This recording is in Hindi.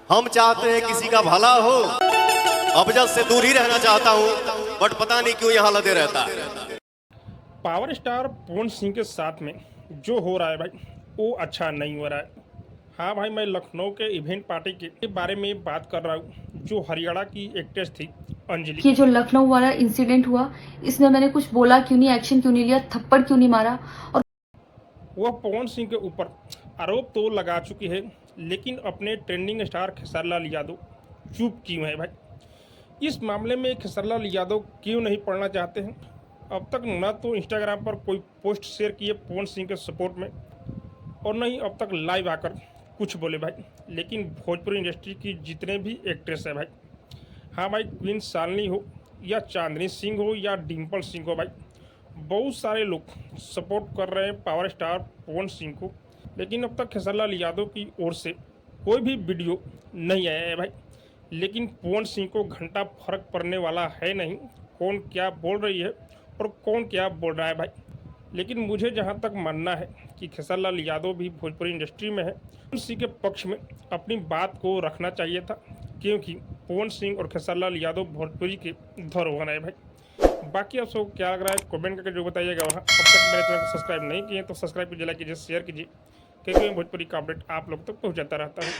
हम चाहते हैं किसी का भला हो, अबजद से दूर ही रहना चाहता हूं, बट पता नहीं क्यों यहाँ लदे रहता है। पावर स्टार पवन सिंह के साथ में जो हो रहा है भाई, वो अच्छा नहीं हो रहा है। हाँ भाई, मैं लखनऊ के इवेंट पार्टी के बारे में बात कर रहा हूँ, जो हरियाणा की एक्ट्रेस थी अंजलि। ये जो लखनऊ वाला इंसिडेंट हुआ, इसमें मैंने कुछ बोला क्यों नहीं, एक्शन क्यों नहीं लिया, थप्पड़ क्यों नहीं मारा, और वह पवन सिंह के ऊपर आरोप तो लगा चुकी है, लेकिन अपने ट्रेंडिंग स्टार खेसारी लाल यादव चुप क्यों है भाई। इस मामले में खेसारी लाल यादव क्यों नहीं पढ़ना चाहते हैं। अब तक न तो इंस्टाग्राम पर कोई पोस्ट शेयर किए पवन सिंह के सपोर्ट में, और न ही अब तक लाइव आकर कुछ बोले भाई। लेकिन भोजपुरी इंडस्ट्री की जितने भी एक्ट्रेस है भाई, हाँ भाई, क्वीन शालिनी हो या चांदनी सिंह हो या डिम्पल सिंह हो भाई, बहुत सारे लोग सपोर्ट कर रहे हैं पावर स्टार पवन सिंह को। लेकिन अब तक खेसारी लाल यादव की ओर से कोई भी वीडियो नहीं आया है भाई। लेकिन पवन सिंह को घंटा फर्क पड़ने वाला है नहीं, कौन क्या बोल रही है और कौन क्या बोल रहा है भाई। लेकिन मुझे जहां तक मानना है कि खेसारी लाल यादव भी भोजपुरी इंडस्ट्री में है, पवन सिंह के पक्ष में अपनी बात को रखना चाहिए था, क्योंकि पवन सिंह और खेसारी लाल यादव भोजपुरी के धरोहर है भाई। बाकी आप सबको क्या लग रहा है कमेंट करके जो बताइएगा। वहाँ अब तक मेरे चैनल को सब्सक्राइब नहीं किए तो सब्सक्राइब कीजिए, लाइक कीजिए, शेयर कीजिए, क्योंकि मैं भोजपुरी का अपडेट आप लोग तक पहुँचाता रहता हूँ।